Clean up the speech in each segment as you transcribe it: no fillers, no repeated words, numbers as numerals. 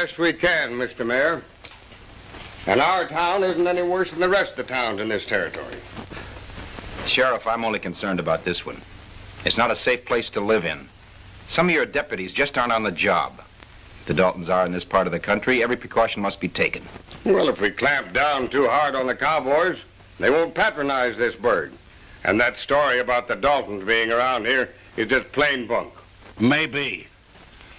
best we can, Mr. Mayor. And our town isn't any worse than the rest of the towns in this territory. Sheriff, I'm only concerned about this one. It's not a safe place to live in. Some of your deputies just aren't on the job. The Daltons are in this part of the country. Every precaution must be taken. Well, if we clamp down too hard on the cowboys, they won't patronize this burg. And that story about the Daltons being around here is just plain bunk. Maybe.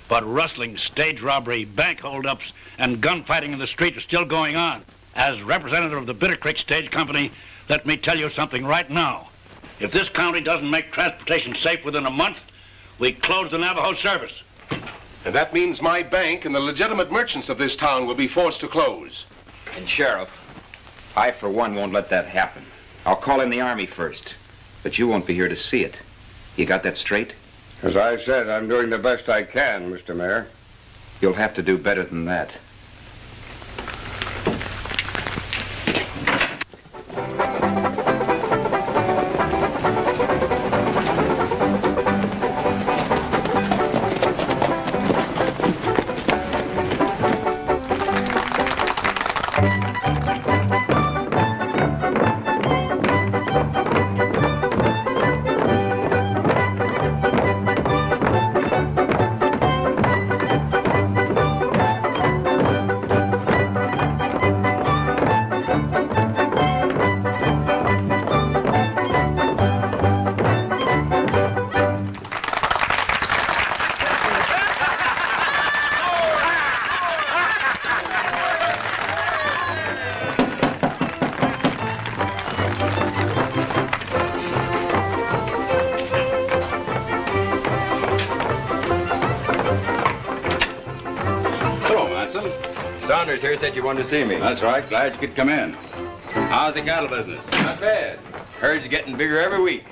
But rustling, stage robbery, bank holdups, and gunfighting in the street are still going on. As representative of the Bitter Creek Stage Company, let me tell you something right now. If this county doesn't make transportation safe within a month, we close the Navajo service. And that means my bank and the legitimate merchants of this town will be forced to close. And Sheriff, I for one won't let that happen. I'll call in the Army first, but you won't be here to see it. You got that straight? As I said, I'm doing the best I can, Mr. Mayor. You'll have to do better than that. Saunders here said you wanted to see me. That's right. Glad you could come in. How's the cattle business? Not bad. Herd's getting bigger every week.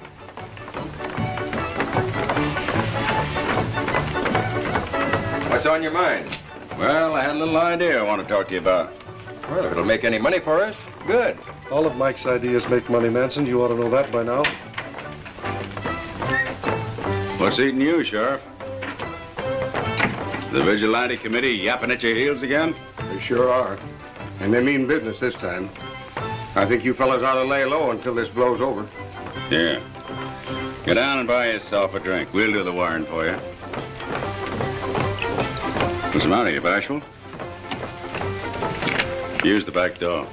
What's on your mind? Well, I had a little idea I want to talk to you about. Well, if it'll make any money for us, good. All of Mike's ideas make money, Manson. You ought to know that by now. What's eating you, Sheriff? The vigilante committee yapping at your heels again? They sure are. And they mean business this time. I think you fellas ought to lay low until this blows over. Yeah. Go down and buy yourself a drink. We'll do the wiring for you. What's the matter, you bashful? Use the back door.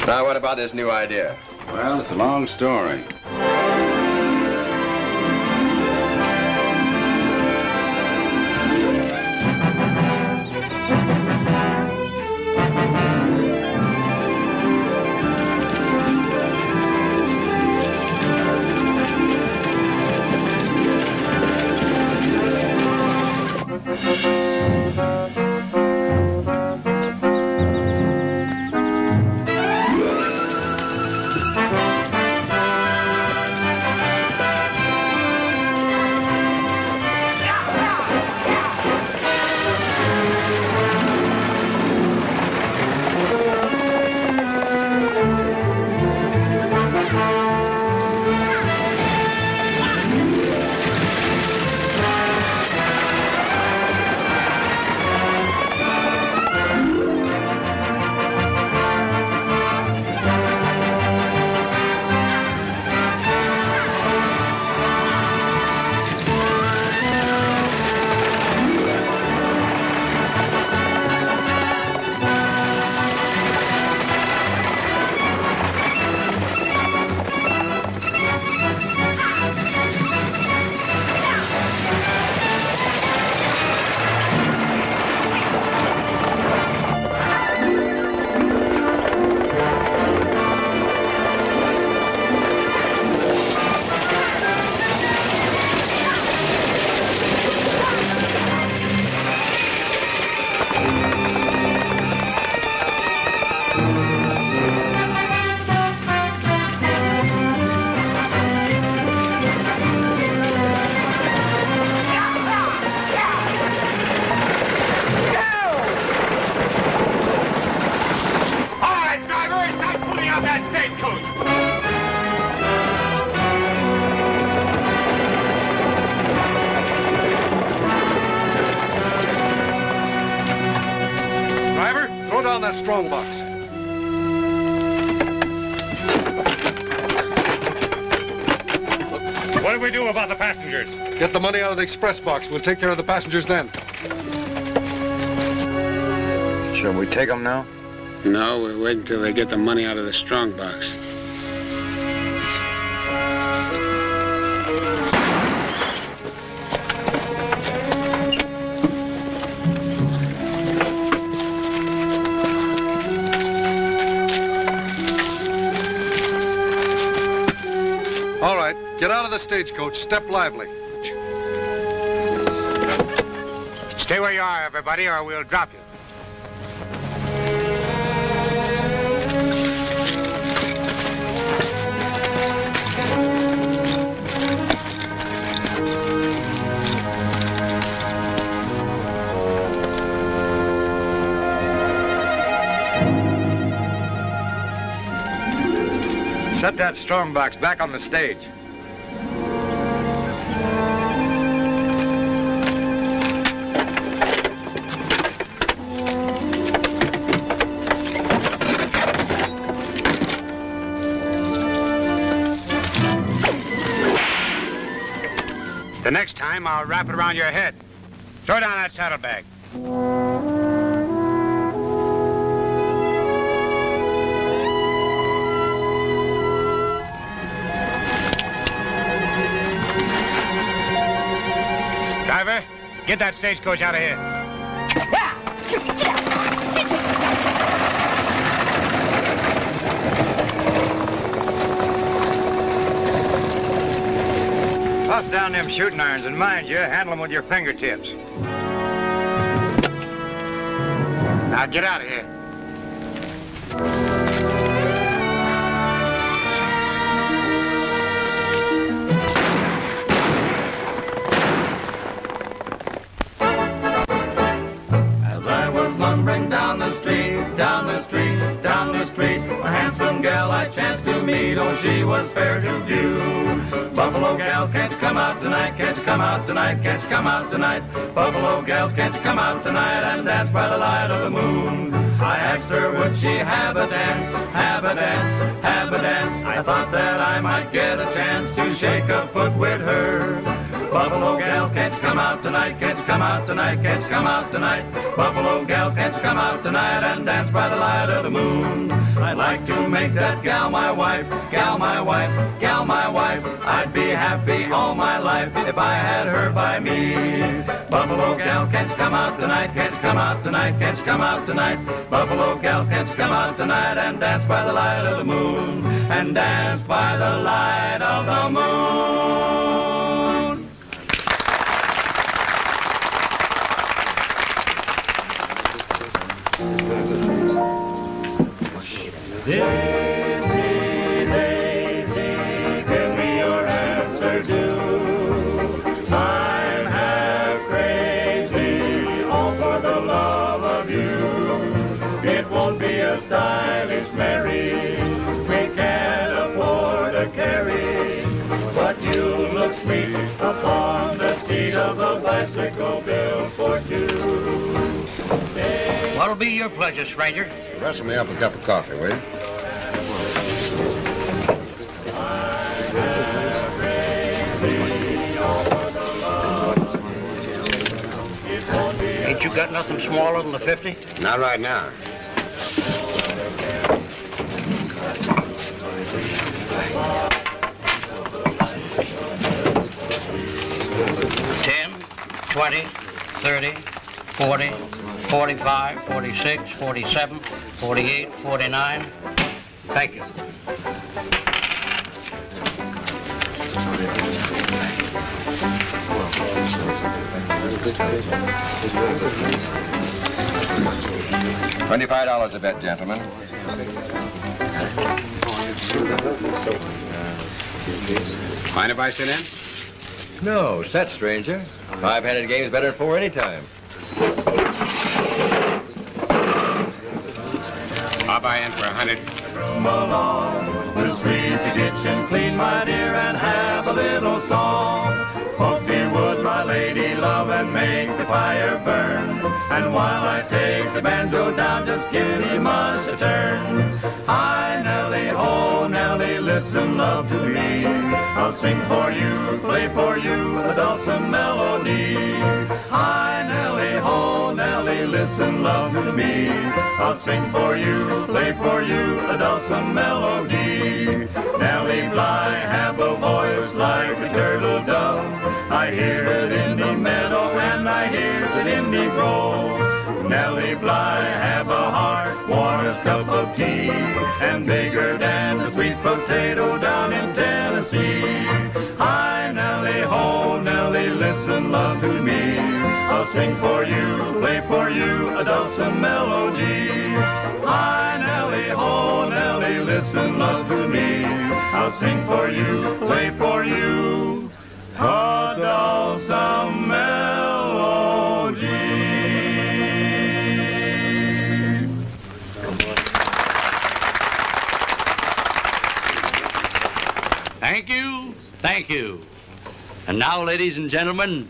Now, what about this new idea? Well, it's a long story. strongbox. What do we do about the passengers? Get the money out of the express box. We'll take care of the passengers then. Shall we take them now? No, we're waiting till they get the money out of the strongbox. All right, get out of the stagecoach. Step lively. Stay where you are, everybody, or we'll drop you. Set that strongbox back on the stage. The next time, I'll wrap it around your head. Throw down that saddlebag. Driver, get that stagecoach out of here. Toss down them shooting irons, and mind you, handle them with your fingertips. Now get out of here. As I was lumbering down the street, down the street, down the street, a handsome gal I chanced to meet, oh, she was fair to view. Buffalo gals, can't you come out tonight? Can't you come out tonight? Can't you come out tonight? Buffalo gals, can't you come out tonight and dance by the light of the moon? I asked her, would she have a dance, have a dance, have a dance? I thought that I might get a chance to shake a foot with her. Buffalo gals, can't you come out tonight? Can't you come out tonight? Can't you come out tonight? Buffalo gals, can't you come out tonight and dance by the light of the moon? I'd like to make that gal my wife, gal my wife, gal my wife. I'd be happy all my life if I had her by me. Buffalo gals, can't you come out tonight? Can't you come out tonight? Can't you come out tonight? Buffalo gals, can't you come out tonight and dance by the light of the moon? And dance by the light of the moon. Daisy, give me your answer, do. I'm half crazy, all for the love of you. It won't be a stylish marriage, we can't afford to carry, but you look sweet upon the seat of a bicycle built for two. What'll be your pleasure, stranger? Rustle me up a cup of coffee, will you? Ain't you got nothing smaller than the 50? Not right now. $10, $20, $30, $40, $45, $46, $47, $48, $49. Thank you. $25 a bet, gentlemen. Mind if I sit in? No, set, stranger. 5-handed game's better than 4 any time. I'll buy in for 100. Come along, we'll sweep the kitchen clean, my dear, and have a little song. Hope you would, my lady love, and make the fire burn. And while I take the banjo down, just give me much a turn. Hi, Nellie, ho, Nellie, listen, love to me. I'll sing for you, play for you, a dulcet melody. Hi, Nellie, ho, Nellie, listen, love to me. I'll sing for you, play for you, a dulcet melody. Nellie Bly, have a voice like a turtle dove. I hear it in the meadow and I hear it in the grove. Nellie Bly, have a heart, warm as cup of tea, and bigger than the sweet potato down in Tennessee. Hi, Nellie, ho, Nellie, listen, love to me. I'll sing for you, play for you, a dulcet melody. Hi, Nellie, ho, Nellie, listen, love to me. I'll sing for you, play for you, a dulcet melody. Thank you, thank you. And now, ladies and gentlemen,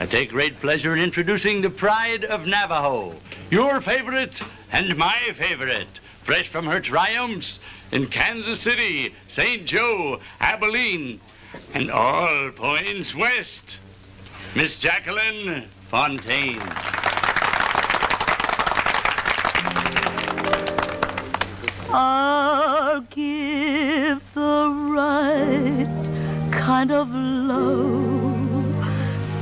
I take great pleasure in introducing the pride of Navajo, your favorite and my favorite, fresh from her triumphs in Kansas City, St. Joe, Abilene, and all points west, Miss Jacqueline Fontaine. I'll give the right kind of love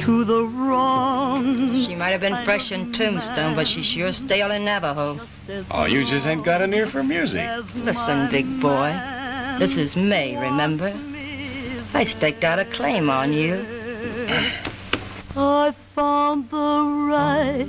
to the wrong. She might have been fresh in Tombstone, but she's sure stale in Navajo. Oh, you just ain't got an ear for music. Listen, big boy. This is May, remember? I staked out a claim on you. I found the right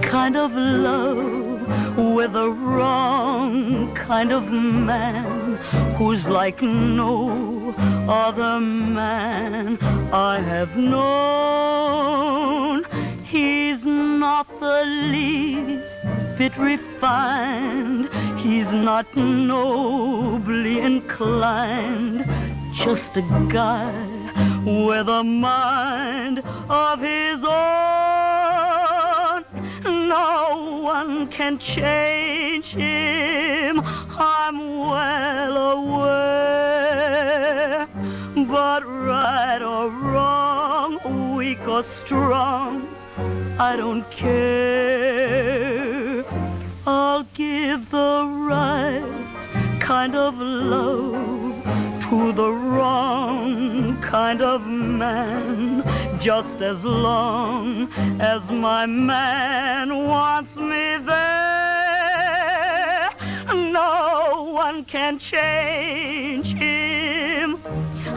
kind of love with the wrong kind of man who's like no other man I have known. He's not the least bit refined. He's not nobly inclined. Just a guy with a mind of his own. No one can change him, I'm well aware. But right or wrong, weak or strong, I don't care. I'll give the right kind of love to the wrong kind of man, just as long as my man wants me there. No one can change him,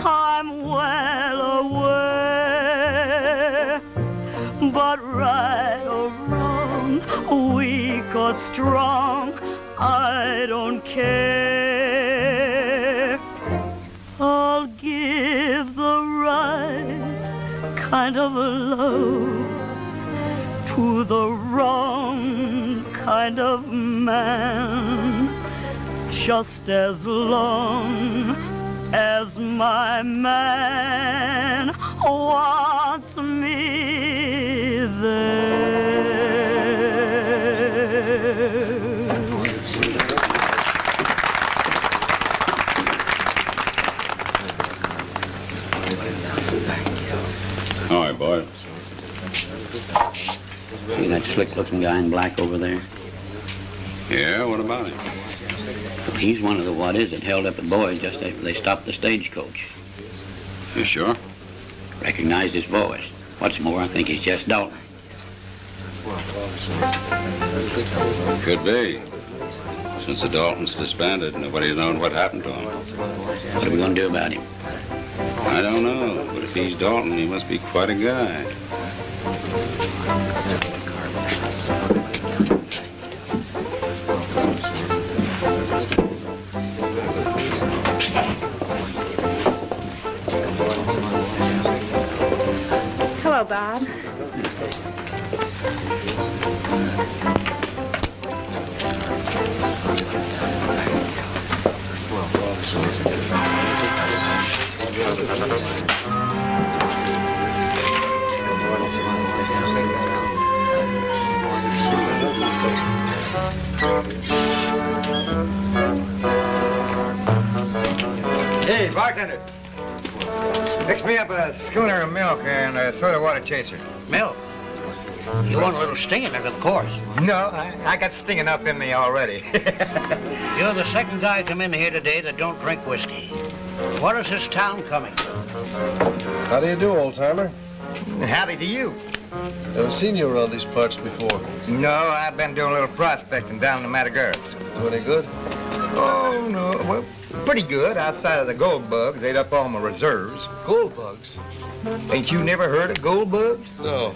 I'm well aware. But right or wrong, weak or strong, I don't care. I'll give the right kind of love to the wrong kind of man, just as long as my man wants me there. All right, boy. See that slick-looking guy in black over there? Yeah, what about him? He's one of the what-is that held up the boys just after they stopped the stagecoach. You sure? Recognized his voice. What's more, I think he's just Dalton. Could be. Since the Daltons disbanded, nobody's known what happened to him. What are we going to do about him? I don't know, but if he's Dalton, he must be quite a guy. Hello, Bob. Hey, bartender. Fix me up a schooner of milk and a soda water chaser. Milk? You want a little sting in it, of course. No, I got sting enough in me already. You're the second guy come in here today that don't drink whiskey. What is this town coming to? How do you do, old-timer? Howdy to you. Never seen you around these parts before. No, I've been doing a little prospecting down in the Mataguras. Do any good? Oh, no. Well, pretty good. Outside of the gold bugs, ate up all my reserves. Gold bugs? Ain't you never heard of gold bugs? No.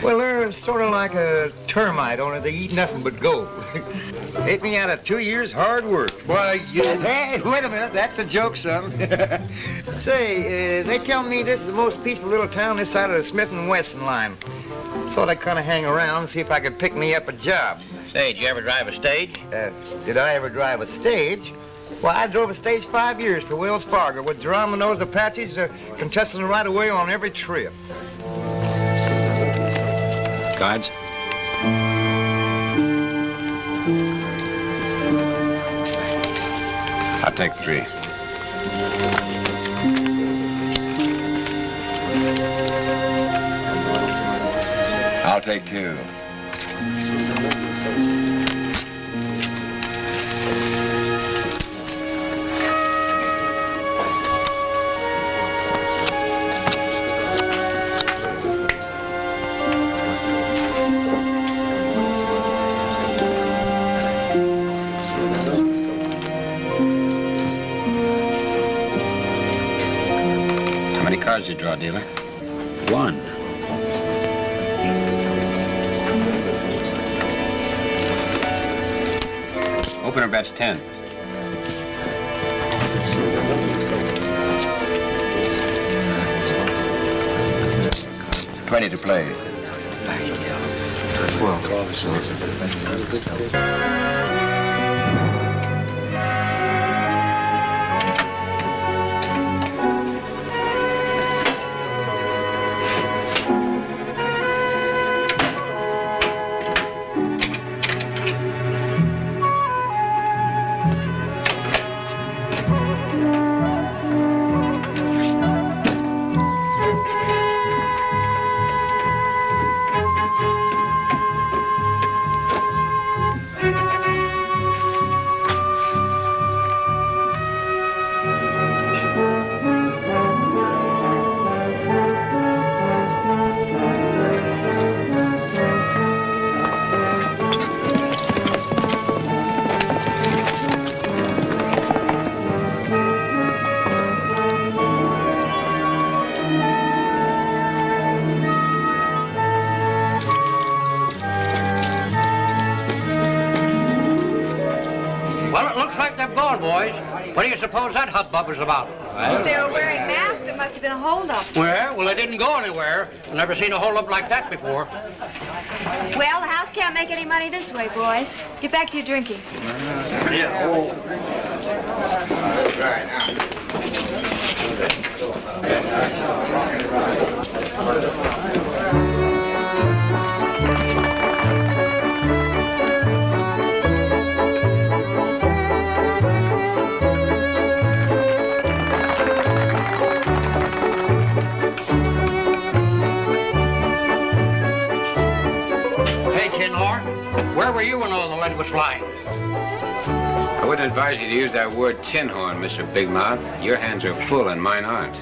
Well, they're sort of like a termite, only they eat nothing but gold. Ate me out of 2 years' hard work. Why, you... Hey, wait a minute. That's a joke, son. Say, they tell me this is the most peaceful little town this side of the Smith & Wesson line. Thought I'd kind of hang around and see if I could pick me up a job. Say, did you ever drive a stage? Did I ever drive a stage? Well, I drove a stage 5 years for Wells Fargo with Geronimo's Apaches contesting the right-of-way on every trip. Guides? I'll take 3. I'll take 2. How many cards did you draw, dealer? 1. Opener bets 10. $20 to play. What do you suppose that hubbub was about? If they were wearing masks, it must have been a holdup. Well, they didn't go anywhere. I've never seen a holdup like that before. Well, the house can't make any money this way, boys. Get back to your drinking. Where were you when all the lead was flying? I wouldn't advise you to use that word tin horn, Mr. Big Mouth. Your hands are full and mine aren't.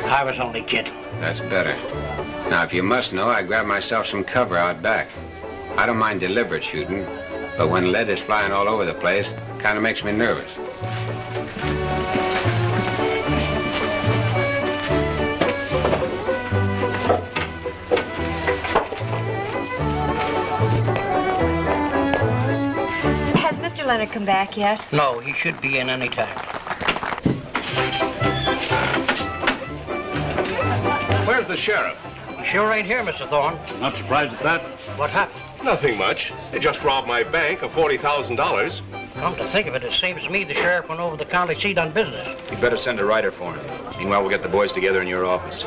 I was only kidding. That's better. Now, if you must know, I grabbed myself some cover out back. I don't mind deliberate shooting, but when lead is flying all over the place, it kind of makes me nervous. Mr. Leonard come back yet? No, he should be in any time. Where's the sheriff? He sure ain't here, Mr. Thorne. Not surprised at that. What happened? Nothing much. They just robbed my bank of $40,000. Come to think of it, it seems to me the sheriff went over to the county seat on business. You'd better send a rider for him. Meanwhile, we'll get the boys together in your office.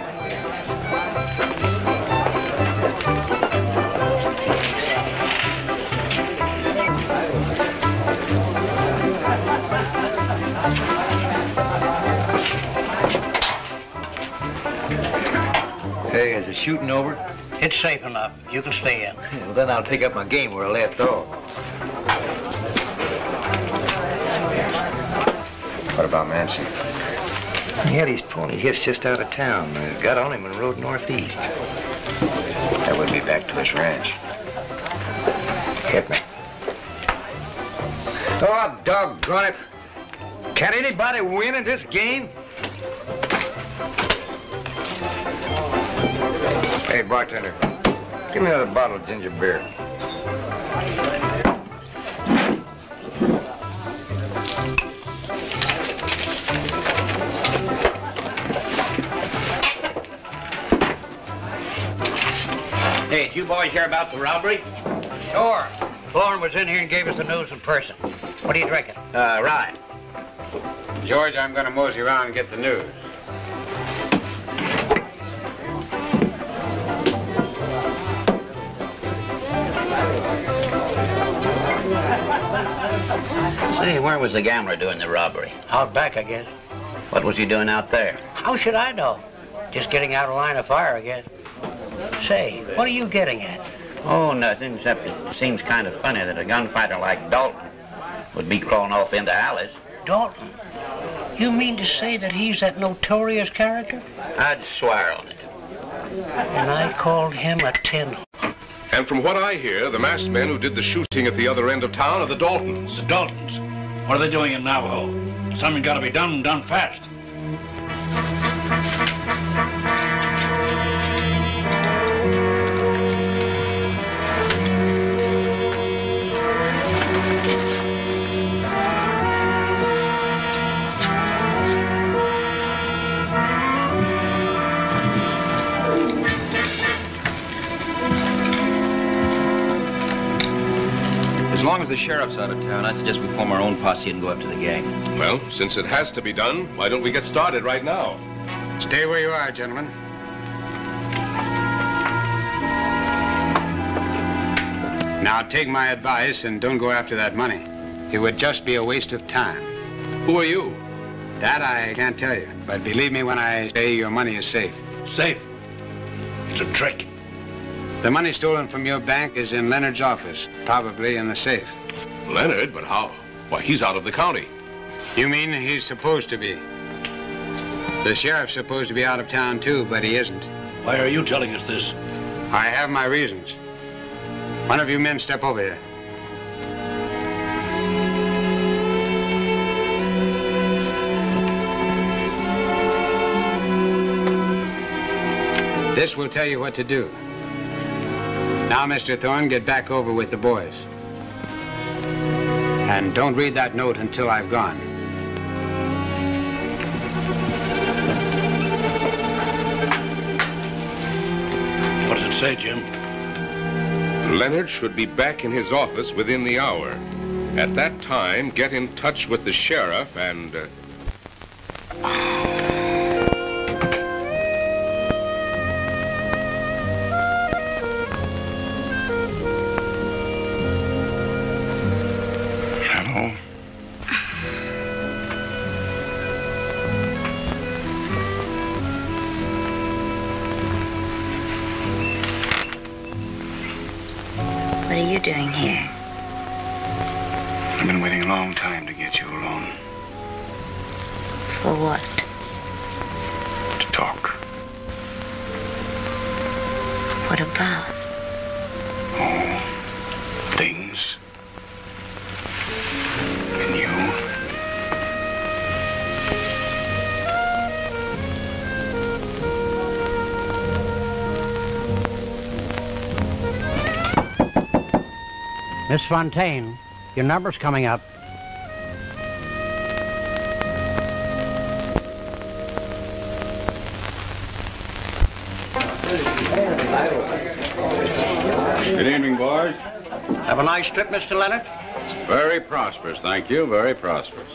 Hey, is the shooting over? It's safe enough. You can stay in. Well, then I'll take up my game where I left off. What about Manson? He had his pony hitched just out of town. Got on him and rode northeast. That would be back to his ranch. Hit me. Oh, doggone it. Can anybody win in this game? Hey, bartender, give me another bottle of ginger beer. Hey, did you boys hear about the robbery? Sure. Ormond was in here and gave us the news in person. What do you reckon? Right. George, I'm going to mosey around and get the news. Say, where was the gambler doing the robbery? Out back, I guess. What was he doing out there? How should I know? Just getting out of line of fire, I guess. Say, what are you getting at? Oh, nothing, except it seems kind of funny that a gunfighter like Dalton would be crawling off into alleys. Dalton? You mean to say that he's that notorious character? I'd swear on it. And I called him a tin. And from what I hear, the masked men who did the shooting at the other end of town are the Daltons. The Daltons? What are they doing in Navajo? Something got to be done and done fast. As long as the sheriff's out of town, I suggest we form our own posse and go up to the gang. Well, since it has to be done, why don't we get started right now? Stay where you are, gentlemen. Now, take my advice and don't go after that money. It would just be a waste of time. Who are you? That I can't tell you. But believe me when I say your money is safe. Safe? It's a trick. The money stolen from your bank is in Leonard's office, probably in the safe. Leonard? But how? Why, he's out of the county. You mean he's supposed to be? The sheriff's supposed to be out of town, too, but he isn't. Why are you telling us this? I have my reasons. One of you men step over here. This will tell you what to do. Now, Mr. Thorne, get back over with the boys. And don't read that note until I've gone. What does it say, Jim? Leonard should be back in his office within the hour. At that time, get in touch with the sheriff and... What are you doing here? I've been waiting a long time to get you alone. For what? To talk. What about? Oh, things. And you. Miss Fontaine, your number's coming up. Good evening, boys. Have a nice trip, Mr. Leonard? Very prosperous, thank you. Very prosperous.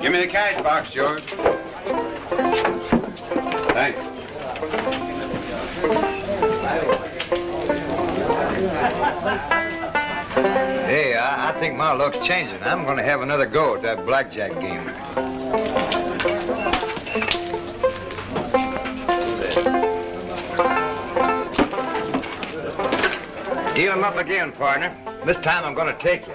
Give me the cash box, George. Thanks. Hey, I Our luck's changing. I'm going to have another go at that blackjack game. Deal 'em up again, partner. This time I'm going to take you.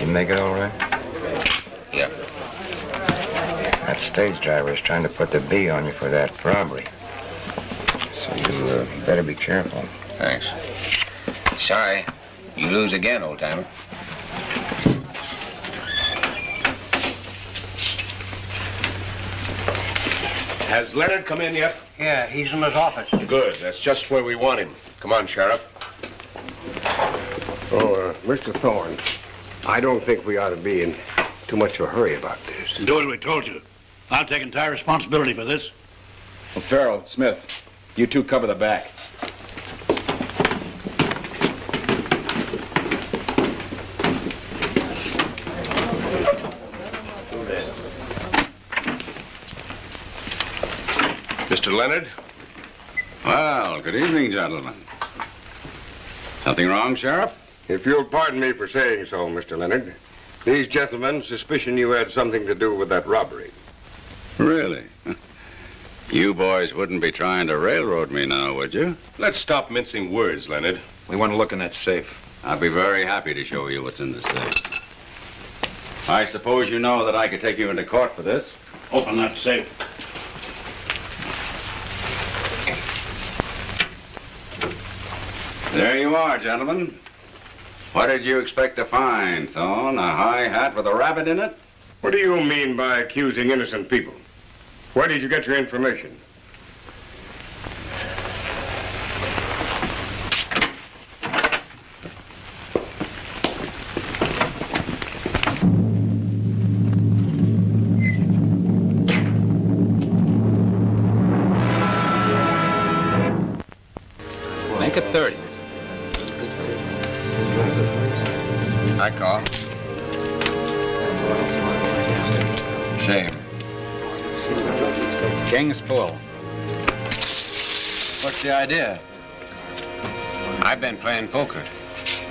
Make it all right? Yeah. That stage driver is trying to put the B on you for that robbery. So you better be careful. Thanks. Sorry. You lose again, old-timer. Has Leonard come in yet? Yeah, he's in his office. Good. That's just where we want him. Come on, Sheriff. Oh, Mr. Thorne, I don't think we ought to be in too much of a hurry about this. Do as we told you. I'll take entire responsibility for this. Well, Farrell, Smith, you two cover the back. Mr. Leonard? Well, good evening, gentlemen. Something wrong, Sheriff? If you'll pardon me for saying so, Mr. Leonard, these gentlemen suspicion you had something to do with that robbery. Really? You boys wouldn't be trying to railroad me now, would you? Let's stop mincing words, Leonard. We want to look in that safe. I'd be very happy to show you what's in the safe. I suppose you know that I could take you into court for this. Open that safe. There you are, gentlemen. What did you expect to find, Thorne? A high hat with a rabbit in it? What do you mean by accusing innocent people? Where did you get your information? Make it 30. I call. Same. King's full. What's the idea? I've been playing poker.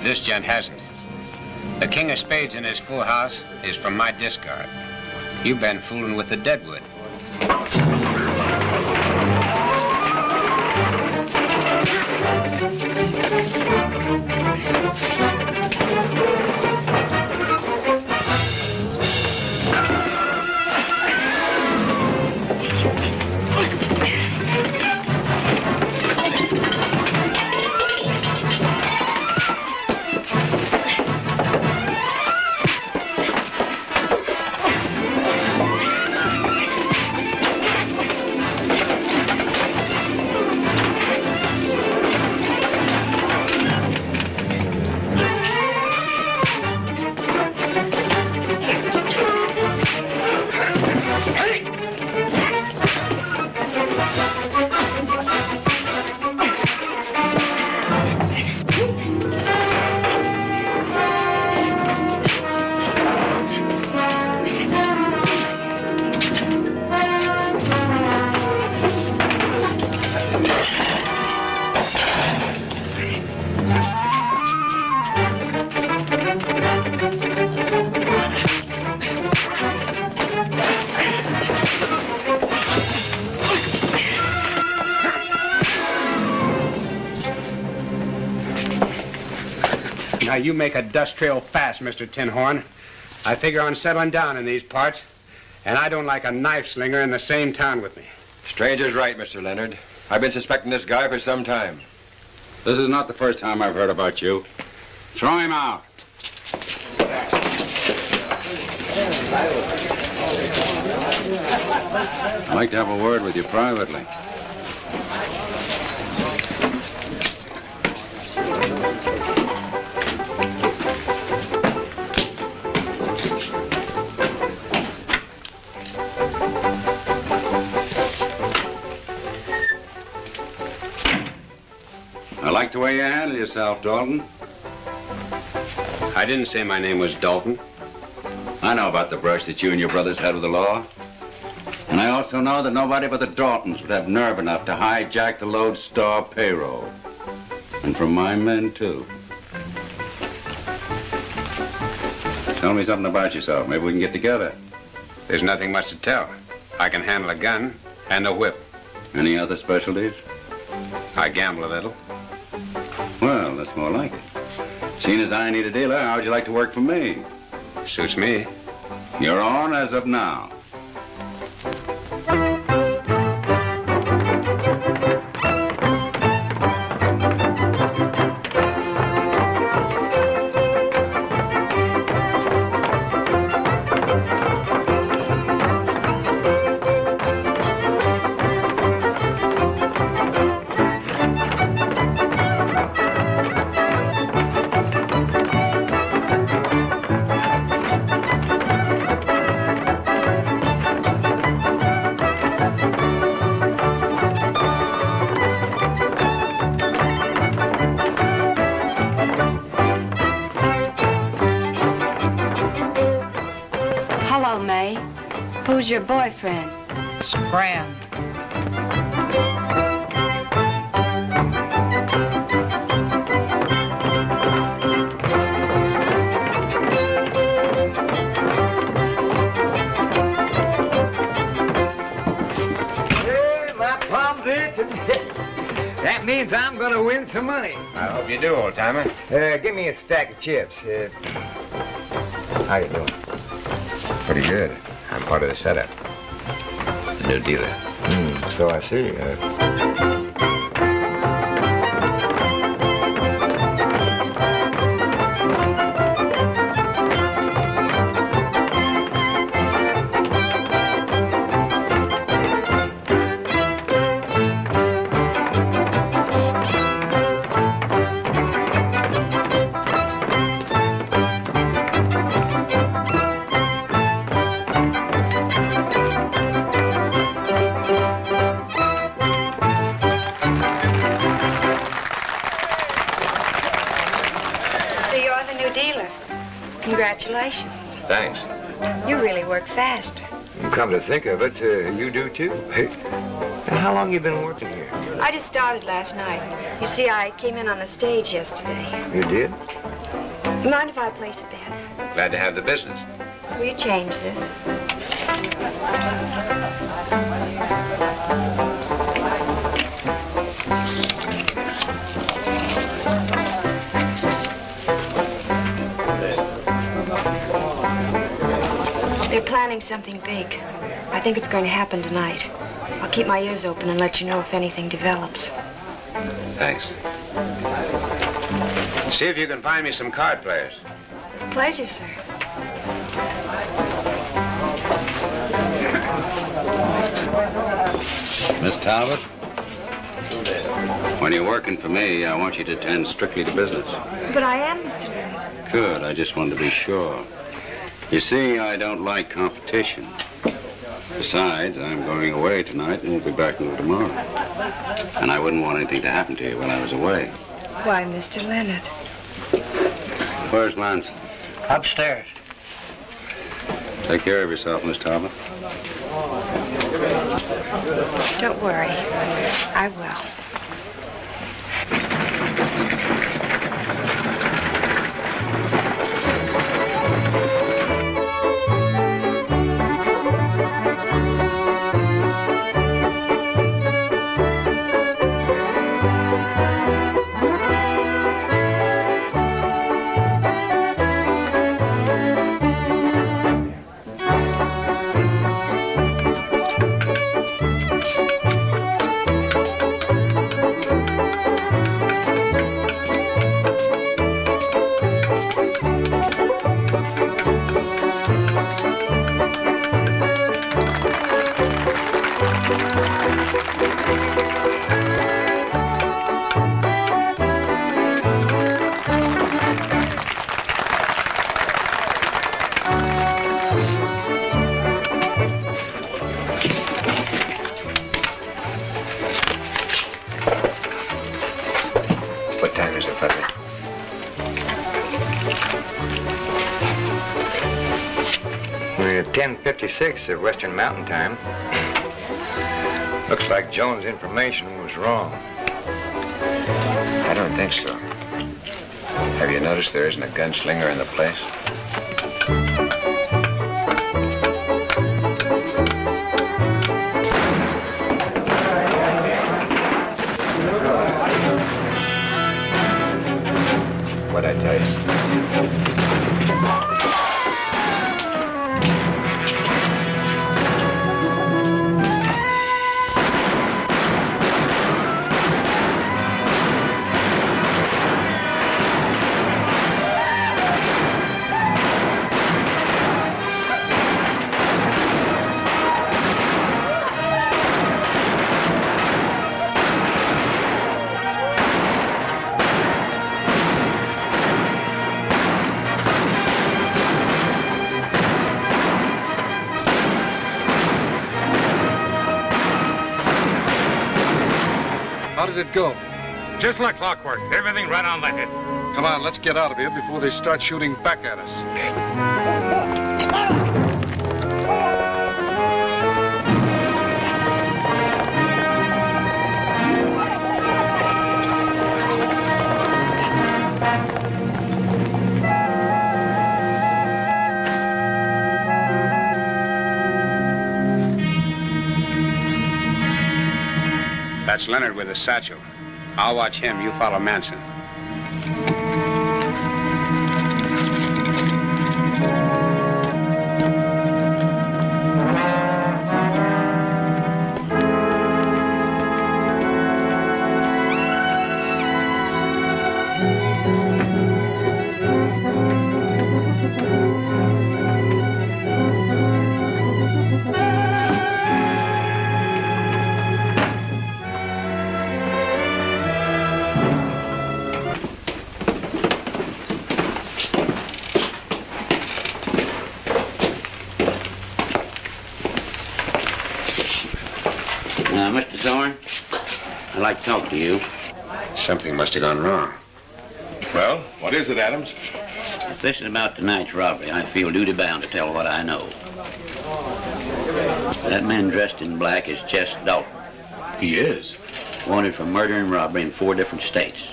This gent hasn't. The king of spades in his full house is from my discard. You've been fooling with the deadwood. Now, you make a dust trail fast, Mr. Tinhorn. I figure on settling down in these parts, and I don't like a knife slinger in the same town with me. Stranger's right, Mr. Leonard. I've been suspecting this guy for some time. This is not the first time I've heard about you. Throw him out. I'd like to have a word with you privately. I like the way you handle yourself, Dalton. I didn't say my name was Dalton. I know about the brush that you and your brothers had with the law. And I also know that nobody but the Daltons would have nerve enough to hijack the Lodestar payroll. And from my men, too. Tell me something about yourself. Maybe we can get together. There's nothing much to tell. I can handle a gun and a whip. Any other specialties? I gamble a little. Well, that's more like it. Seeing as I need a dealer, how would you like to work for me? Suits me. You're on as of now. Who's your boyfriend? Scram. Hey, my palms itching. That means I'm gonna win some money. I hope you do, old-timer. Give me a stack of chips. How you doing? Pretty good. I'm part of the setup. The new dealer. So I see. Congratulations. Thanks. You really work fast. Come to think of it, you do too. How long you been working here? I just started last night. You see, I came in on the stage yesterday. You did? Mind if I place a bet? Glad to have the business. Will you change this? They're planning something big. I think it's going to happen tonight. I'll keep my ears open and let you know if anything develops. Thanks. See if you can find me some card players. With pleasure, sir. Miss Talbot, when you're working for me, I want you to attend strictly to business. But I am, Mr. Leonard. Good. I just wanted to be sure. You see, I don't like competition. Besides, I'm going away tonight and won't be back until tomorrow. And I wouldn't want anything to happen to you while I was away. Why, Mr. Leonard? Where's Lance? Upstairs. Take care of yourself, Miss Talbot. Don't worry. I will. 10:56 of Western Mountain Time. Looks like Jones' information was wrong. I don't think so. Have you noticed there isn't a gunslinger in the place? What'd I tell you? How did it go? Just like clockwork. Everything right on the head. Come on, let's get out of here before they start shooting back at us. That's Leonard with the satchel. I'll watch him. You follow Manson. Mr. Thorne, I'd like to talk to you. Something must have gone wrong. Well, what is it, Adams? If this is about tonight's robbery, I feel duty-bound to tell what I know. That man dressed in black is Chess Dalton. He is? Wanted for murder and robbery in 4 different states.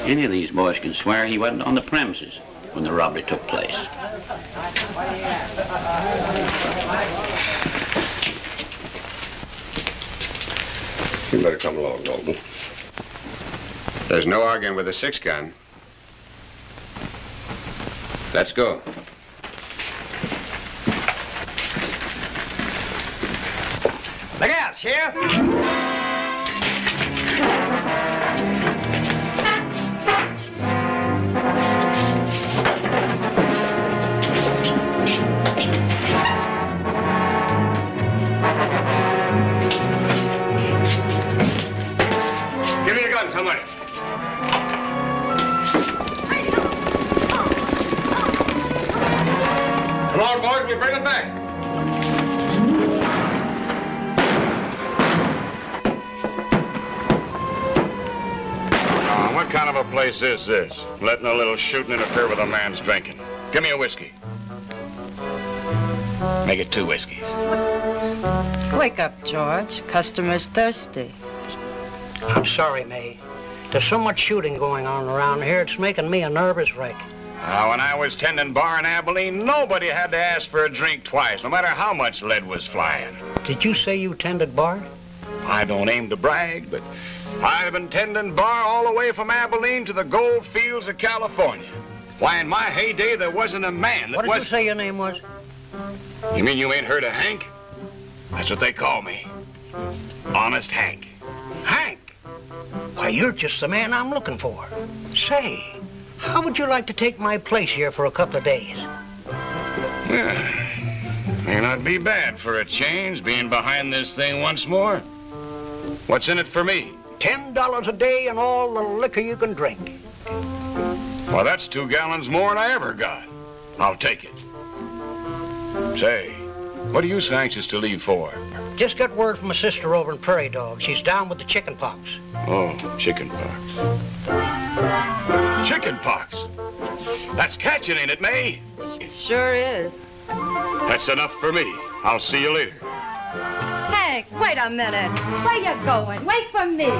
Any of these boys can swear he wasn't on the premises when the robbery took place. You better come along, Dalton. There's no arguing with a 6-gun. Let's go. Look out, Sheriff! Give me a gun, somebody. Come on, boys, we bring them back. What kind of a place is this? Letting a little shooting interfere with a man's drinking. Give me a whiskey. Make it 2 whiskeys. Wake up, George. Customer's thirsty. I'm sorry, May. There's so much shooting going on around here, it's making me a nervous wreck. When I was tending bar in Abilene, nobody had to ask for a drink twice, no matter how much lead was flying. Did you say you tended bar? I don't aim to brag, but I've been tending bar all the way from Abilene to the gold fields of California. Why, in my heyday, there wasn't a man that What did you say your name was? You mean you ain't heard of Hank? That's what they call me. Honest Hank. Hank? Why, you're just the man I'm looking for. Say, how would you like to take my place here for a couple of days? Yeah, may not be bad for a change, being behind this thing once more. What's in it for me? $10 a day and all the liquor you can drink. Well, that's 2 gallons more than I ever got. I'll take it. Say, what are you so anxious to leave for? Just got word from my sister over in Prairie Dog. She's down with the chicken pox. Oh, chicken pox. Chicken pox? That's catching, ain't it, May? It sure is. That's enough for me. I'll see you later. Hank, wait a minute. Where you going? Wait for me.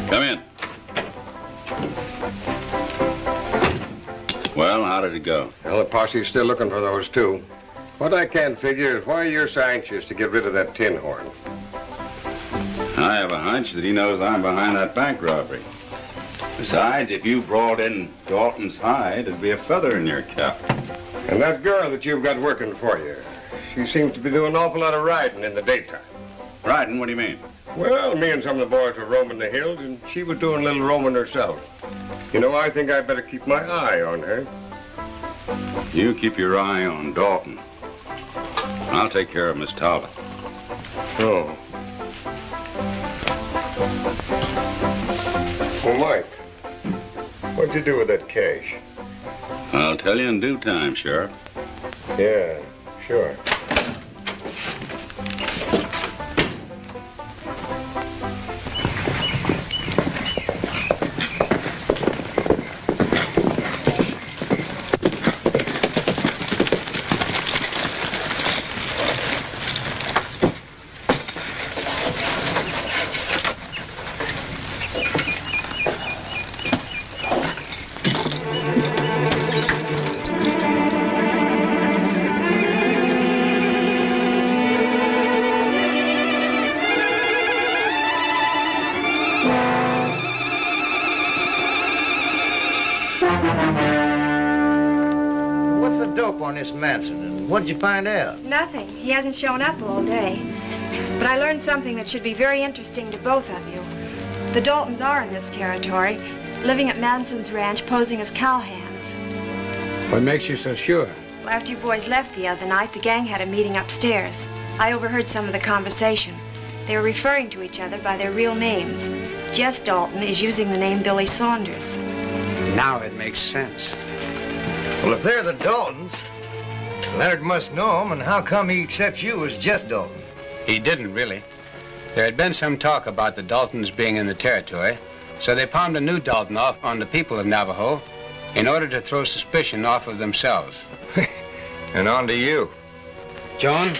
Come in. Well, how did it go? Well, the posse's still looking for those two. What I can't figure is why you're so anxious to get rid of that tin horn. I have a hunch that he knows I'm behind that bank robbery. Besides, if you brought in Dalton's hide, it'd be a feather in your cap. And that girl that you've got working for you, she seems to be doing an awful lot of riding in the daytime. Riding? What do you mean? Well, me and some of the boys were roaming the hills, and she was doing a little roaming herself. You know, I think I'd better keep my eye on her. You keep your eye on Dalton. I'll take care of Miss Talbot. Oh. Well, Mike, what'd you do with that cash? I'll tell you in due time, Sheriff. Yeah, sure. On this Manson, and what did you find out? Nothing. He hasn't shown up all day. But I learned something that should be very interesting to both of you. The Daltons are in this territory, living at Manson's ranch, posing as cowhands. What makes you so sure? Well, after you boys left the other night, the gang had a meeting upstairs. I overheard some of the conversation. They were referring to each other by their real names. Jess Dalton is using the name Billy Saunders. Now it makes sense. Well, if they're the Daltons, Leonard must know them, and how come he accepts you as Jess Dalton? He didn't, really. There had been some talk about the Daltons being in the territory, so they palmed a new Dalton off on the people of Navajo in order to throw suspicion off of themselves. And on to you. Joan,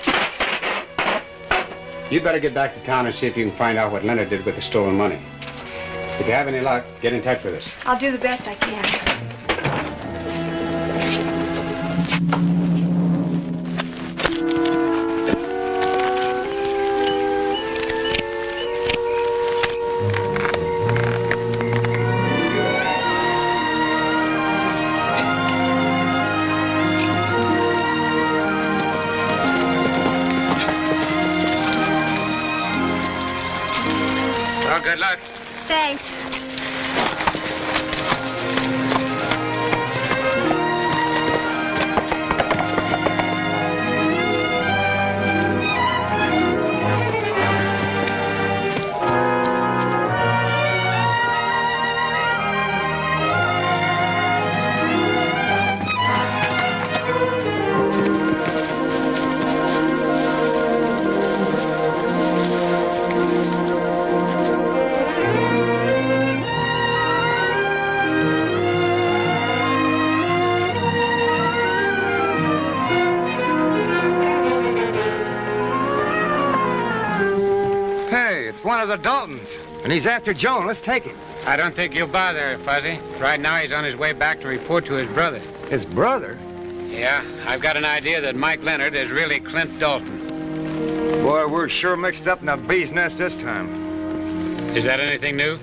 you better get back to town and see if you can find out what Leonard did with the stolen money. If you have any luck, get in touch with us. I'll do the best I can. Well, good luck. Thanks. One of the Daltons, and he's after Joan. Let's take him. I don't think you'll bother, Fuzzy. Right now he's on his way back to report to his brother. His brother? Yeah, I've got an idea that Mike Leonard is really Clint Dalton. Boy, we're sure mixed up in a bee's nest this time. Is that anything new?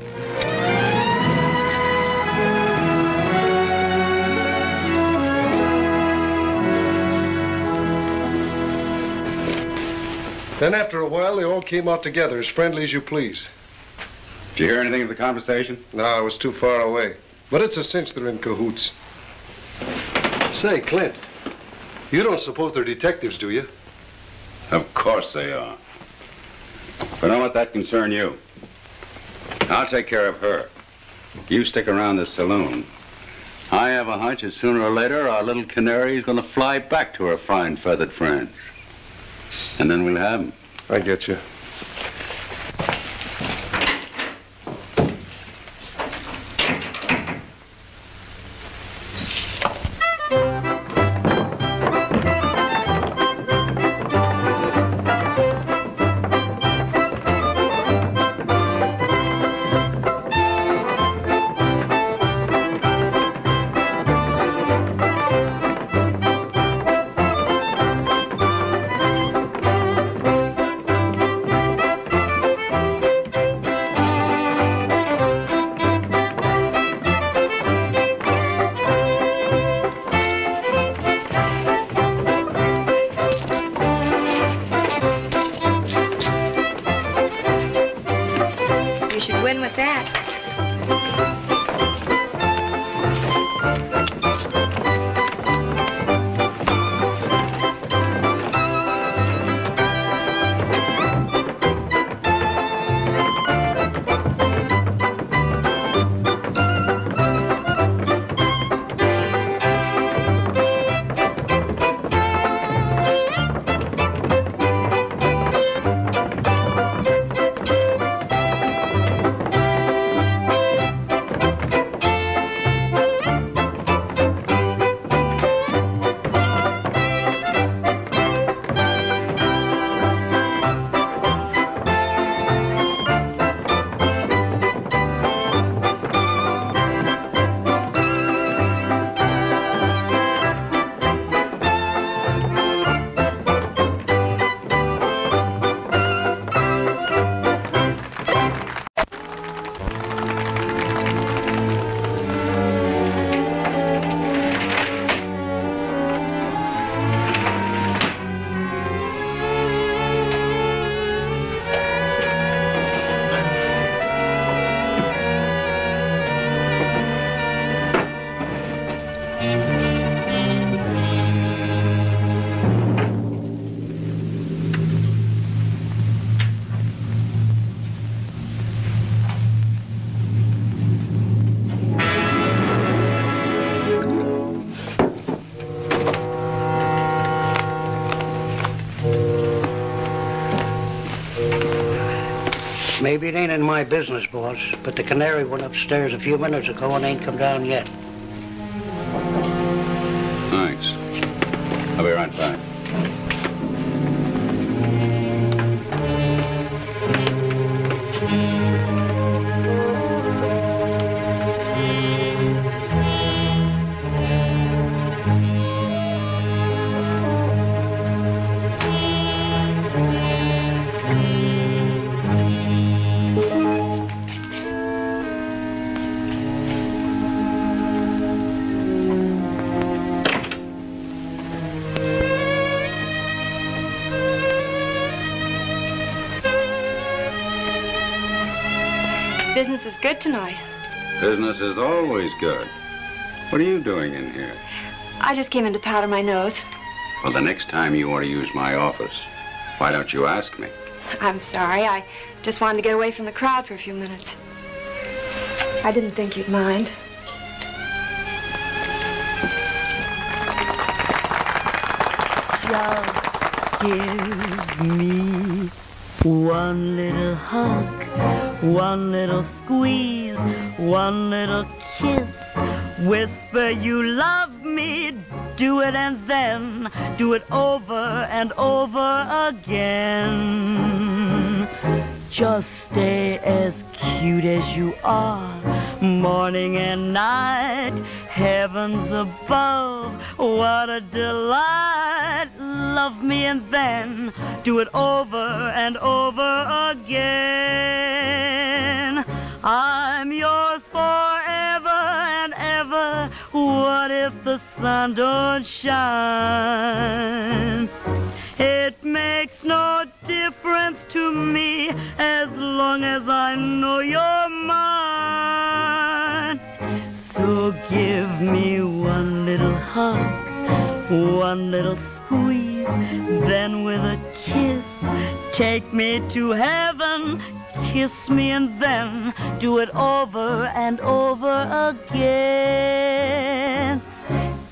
Then after a while, they all came out together, as friendly as you please. Did you hear anything of the conversation? No, I was too far away. But it's a cinch they're in cahoots. Say, Clint, you don't suppose they're detectives, do you? Of course they are. But don't let that concern you. I'll take care of her. You stick around this saloon. I have a hunch that sooner or later our little canary is going to fly back to her fine feathered friends. And then we'll have him. I get you. Maybe it ain't in my business, boss, but the canary went upstairs a few minutes ago and ain't come down yet. Thanks. I'll be right back. Business is good tonight. Business is always good. What are you doing in here? I just came in to powder my nose. Well, the next time you want to use my office, why don't you ask me? I'm sorry. I just wanted to get away from the crowd for a few minutes. I didn't think you'd mind. Just give me one little hug, one little squeeze, one little kiss. Whisper you love me, do it and then do it over and over again. Just stay as cute as you are, morning and night, heavens above, what a delight. Love me and then do it over and over again. I'm yours forever and ever. What if the sun don't shine? It makes no difference to me as long as I know you're mine. So give me one little hug, one little squeeze, then with a kiss, take me to heaven, kiss me and then do it over and over again.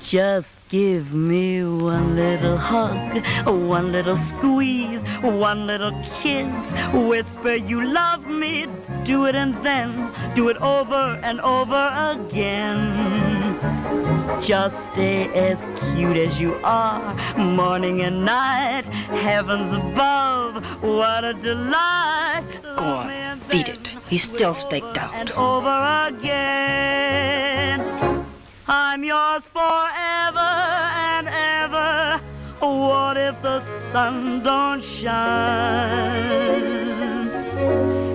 Just give me one little hug, one little squeeze, one little kiss. Whisper you love me, do it and then do it over and over again. Just stay as cute as you are, morning and night, heavens above, what a delight. Go on, beat it. He's still staked out. And over again. I'm yours forever and ever. What if the sun don't shine?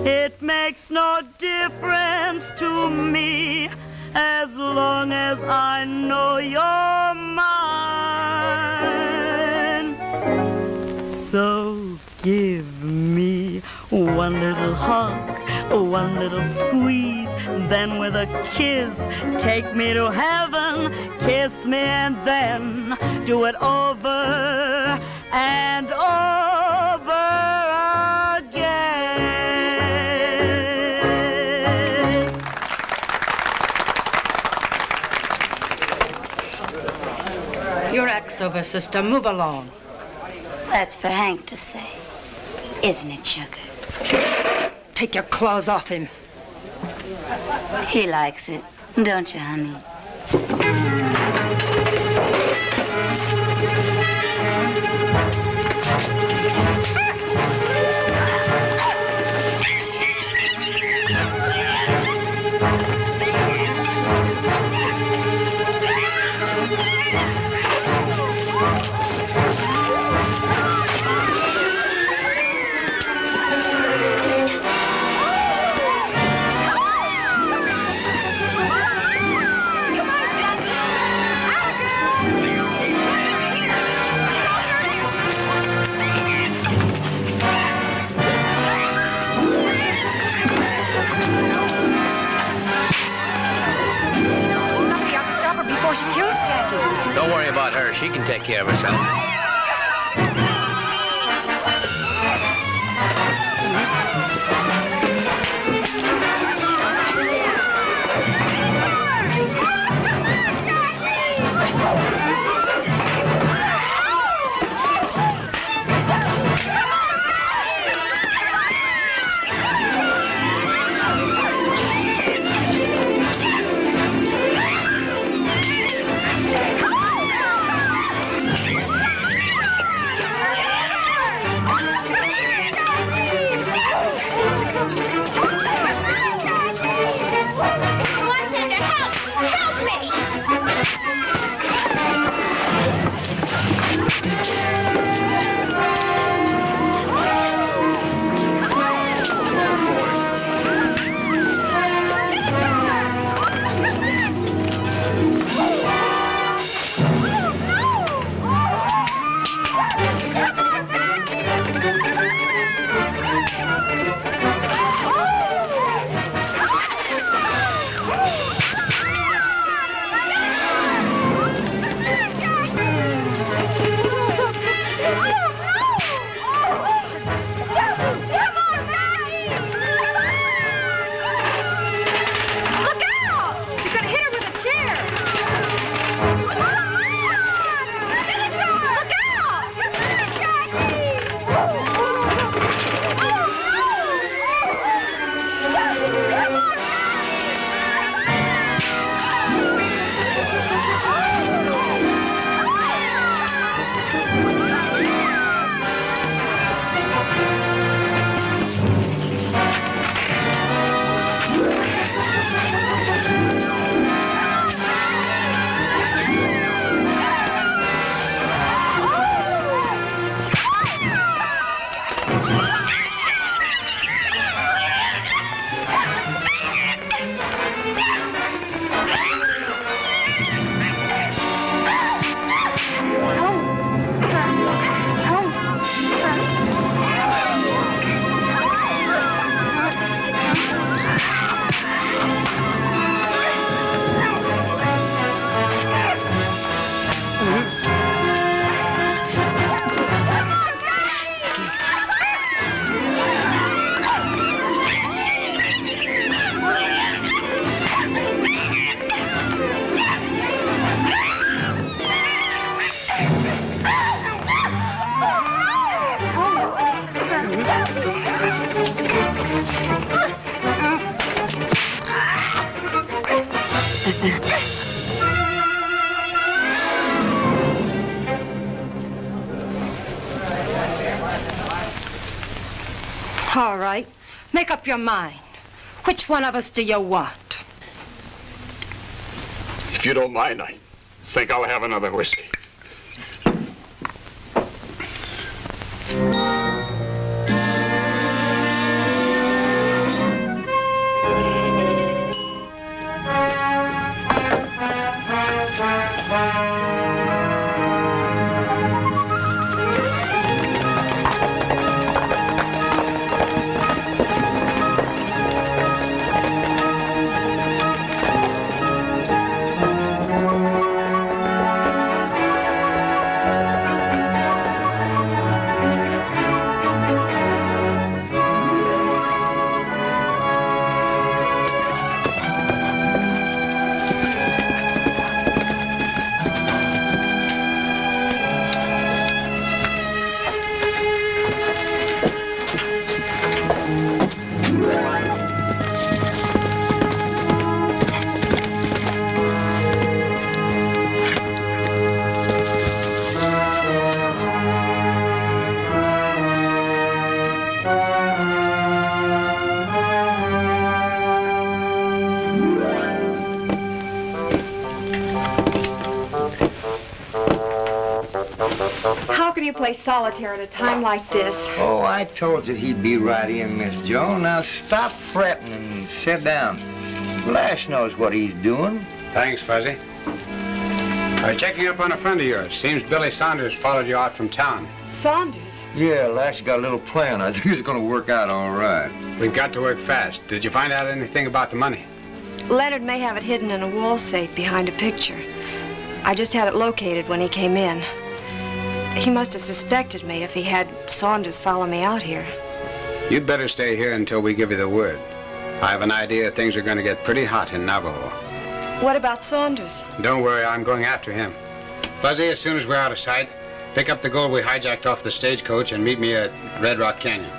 It makes no difference to me as long as I know you're mine. So give me one little hug, one little squeeze, then with a kiss, take me to heaven, kiss me and then do it over and over again. Your act's over, sister. Move along. That's for Hank to say, isn't it, sugar? Take your claws off him. He likes it, don't you, honey? Don't worry about her. She can take care of herself. All right. Make up your mind. Which one of us do you want? If you don't mind, I think I'll have another whiskey. How can you play solitaire at a time like this? Oh, I told you he'd be right in, Miss Joan. Now stop fretting and sit down. Lash knows what he's doing. Thanks, Fuzzy. I was checking up on a friend of yours. Seems Billy Saunders followed you out from town. Saunders? Yeah, Lash got a little plan. I think it's going to work out all right. We've got to work fast. Did you find out anything about the money? Leonard may have it hidden in a wall safe behind a picture. I just had it located when he came in. He must have suspected me if he had Saunders follow me out here. You'd better stay here until we give you the word. I have an idea things are going to get pretty hot in Navajo. What about Saunders? Don't worry, I'm going after him. Fuzzy, as soon as we're out of sight, pick up the gold we hijacked off the stagecoach and meet me at Red Rock Canyon.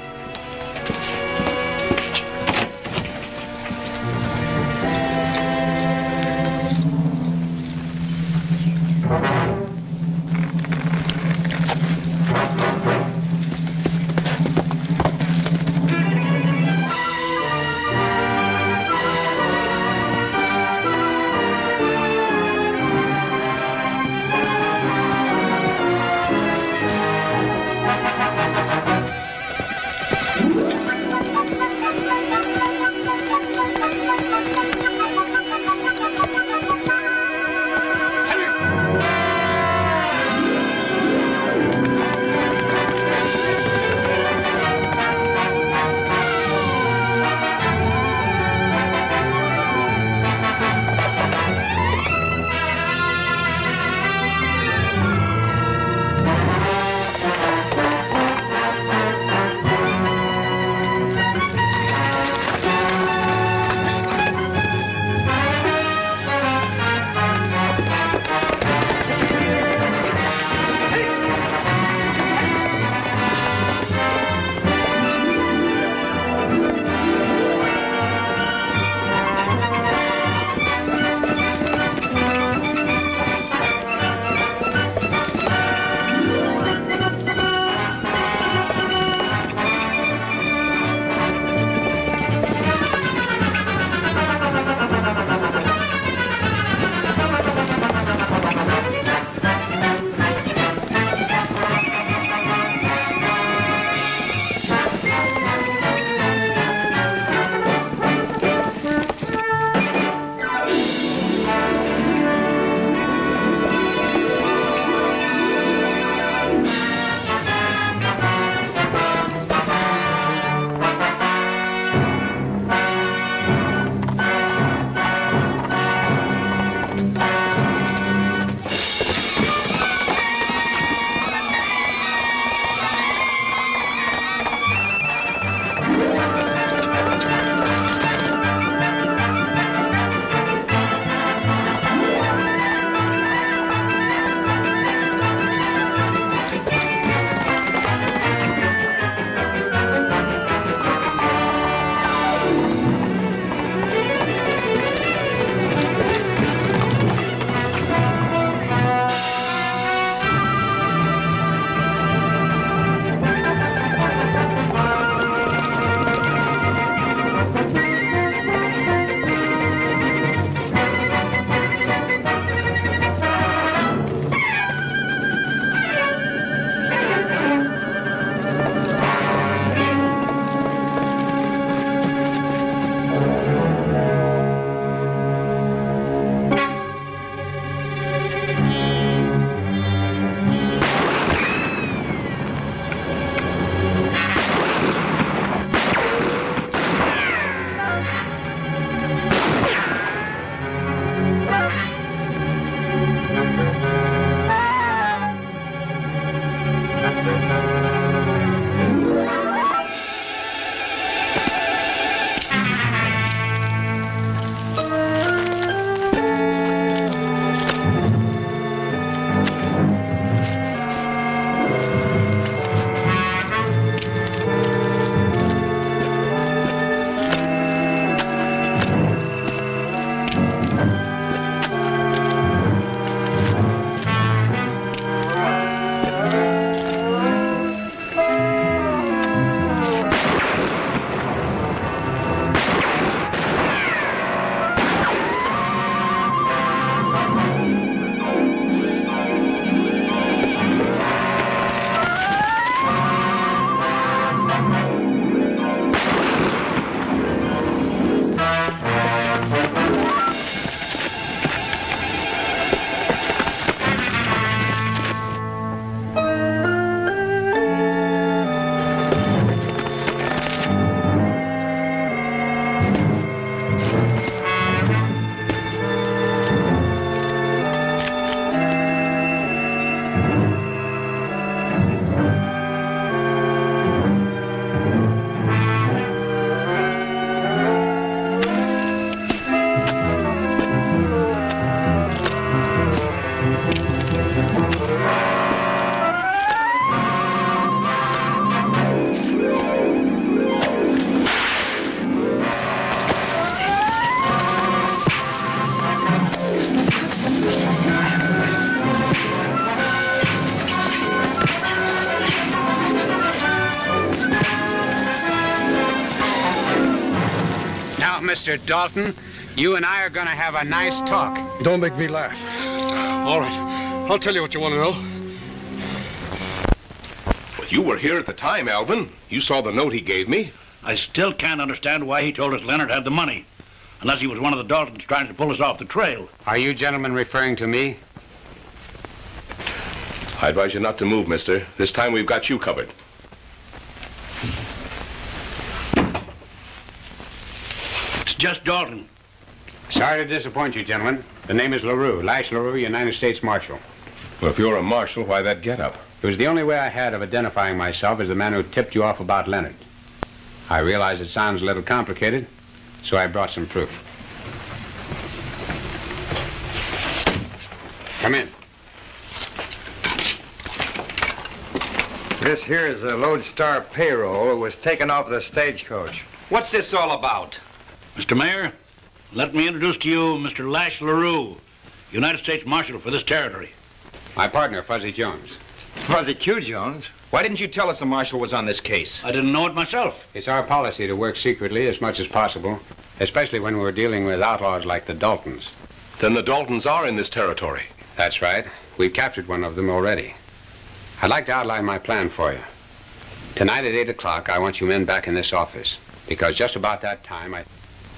Mr. Dalton, you and I are going to have a nice talk. Don't make me laugh. All right, I'll tell you what you want to know. Well, you were here at the time, Alvin. You saw the note he gave me. I still can't understand why he told us Leonard had the money. Unless he was one of the Daltons trying to pull us off the trail. Are you gentlemen referring to me? I advise you not to move, mister. This time we've got you covered. It's just Dalton. Sorry to disappoint you, gentlemen. The name is LaRue, Lash LaRue, United States Marshal. Well, if you're a marshal, why that getup? It was the only way I had of identifying myself as the man who tipped you off about Leonard. I realize it sounds a little complicated, so I brought some proof. Come in. This here is a Lodestar payroll. It was taken off the stagecoach. What's this all about? Mr. Mayor, let me introduce to you Mr. Lash LaRue, United States Marshal for this territory. My partner, Fuzzy Jones. Fuzzy Q. Jones? Why didn't you tell us the marshal was on this case? I didn't know it myself. It's our policy to work secretly as much as possible, especially when we're dealing with outlaws like the Daltons. Then the Daltons are in this territory. That's right. We've captured one of them already. I'd like to outline my plan for you. Tonight at 8 o'clock, I want you men back in this office, because just about that time,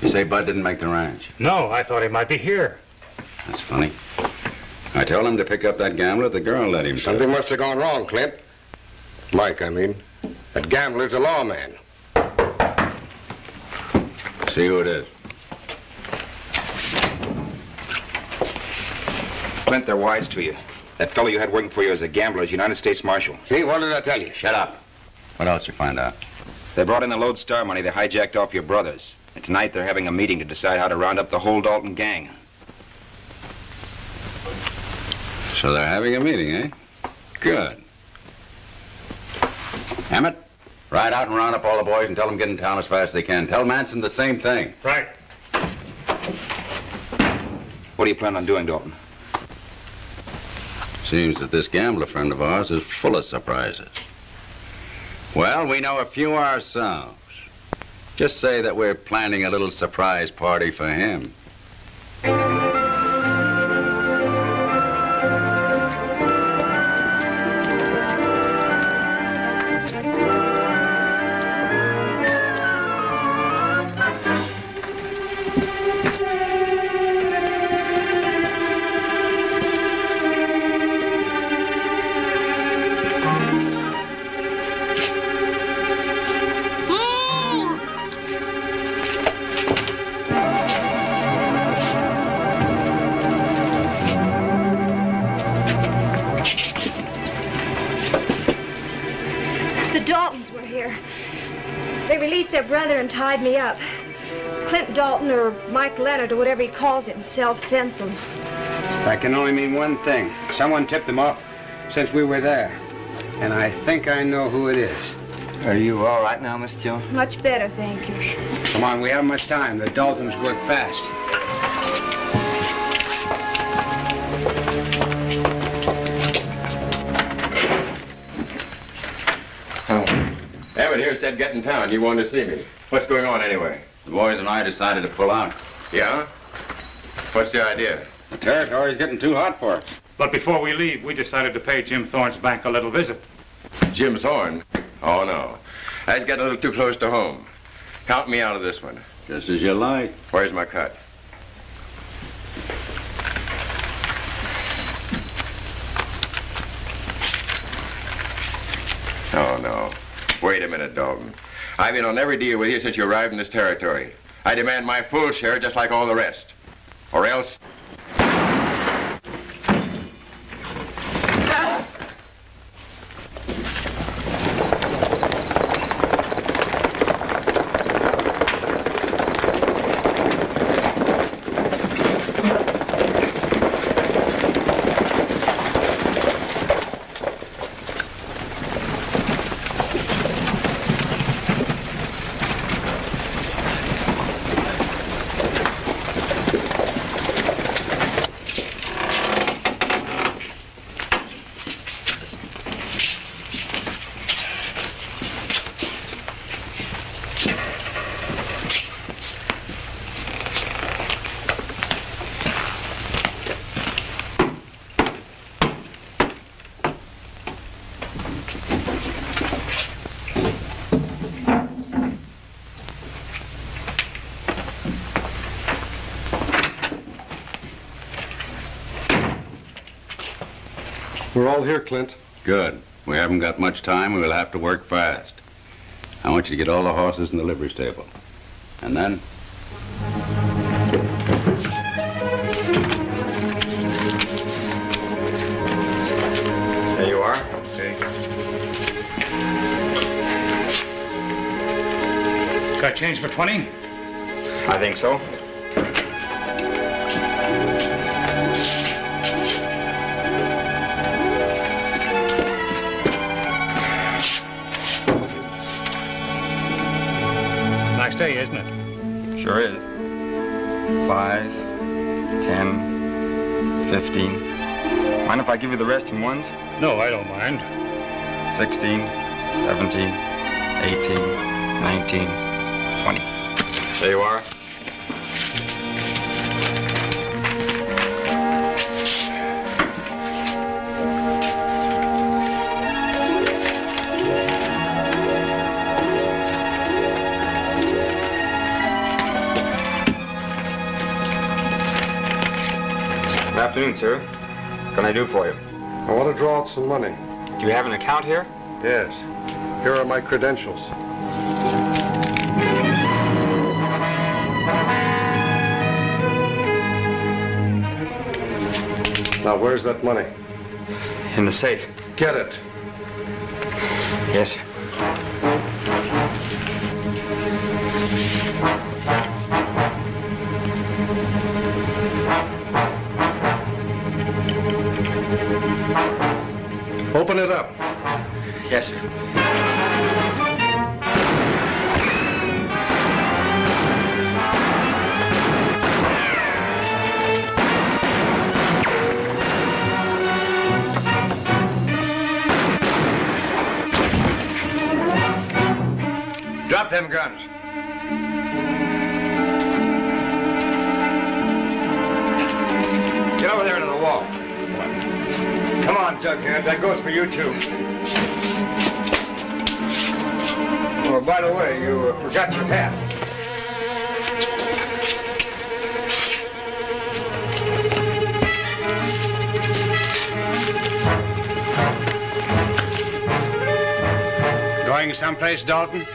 You say Bud didn't make the ranch? No, I thought he might be here. That's funny. I told him to pick up that gambler. The girl let him. Something must have gone wrong, Clint. Mike, I mean. That gambler's a lawman. See who it is. Clint, they're wise to you. That fellow you had working for you as a gambler is United States Marshal. See, what did I tell you? Shut up. What else you find out? They brought in the Lodestar money they hijacked off your brothers. And tonight they're having a meeting to decide how to round up the whole Dalton gang. So they're having a meeting, eh? Good. Hammett, ride out and round up all the boys and tell them to get in town as fast as they can. Tell Manson the same thing. Right. What do you plan on doing, Dalton? Seems that this gambler friend of ours is full of surprises. Well, we know a few ourselves. Just say that we're planning a little surprise party for him. Their brother and tied me up. Clint Dalton or Mike Leonard or whatever he calls himself sent them. That can only mean one thing. Someone tipped them off since we were there. And I think I know who it is. Are you all right now, Miss Jones? Much better, thank you. Come on, we haven't much time. The Daltons work fast. Hammett here said get in town. You wanted to see me. What's going on anyway? The boys and I decided to pull out. Yeah? What's the idea? The territory's getting too hot for us. But before we leave, we decided to pay Jim Thorne's bank a little visit. Jim Thorne? Oh, no. That's getting a little too close to home. Count me out of this one. Just as you like. Where's my cut? Oh, no. Wait a minute, Dalton. I've been on every deal with you since you arrived in this territory. I demand my full share just like all the rest. Or else... We're all here, Clint. Good. We haven't got much time. We'll have to work fast. I want you to get all the horses in the livery stable. And then? There you are. Okay. Got change for 20? I think so. Nice day, isn't it? Sure is. 5, 10, 15. Mind if I give you the rest in ones? No, I don't mind. 16, 17, 18, 19, 20. There you are. Good afternoon, sir. What can I do for you? I want to draw out some money. Do you have an account here? Yes. Here are my credentials. Now, where's that money? In the safe. Get it. Yes, sir. Open it up. Yes, sir. Drop them guns. Get over there to the wall. Come on, Jughead. That goes for you, too. Oh, by the way, you forgot your hat. Going someplace, Dalton?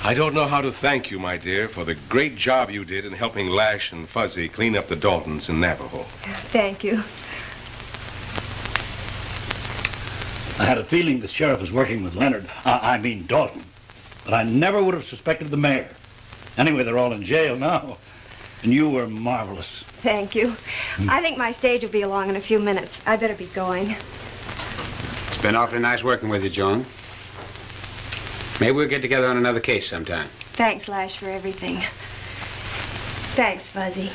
I don't know how to thank you, my dear, for the great job you did in helping Lash and Fuzzy clean up the Daltons in Navajo. Thank you. I had a feeling the sheriff was working with Leonard. I mean Dalton. But I never would have suspected the mayor. Anyway, they're all in jail now. And you were marvelous. Thank you. I think my stage will be along in a few minutes. I better be going. It's been awfully nice working with you, Joan. Maybe we'll get together on another case sometime. Thanks, Lash, for everything. Thanks, Fuzzy.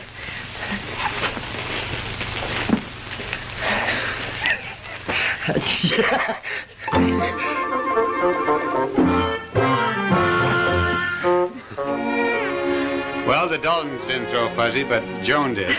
Well, the Daltons didn't throw Fuzzy, but Joan did.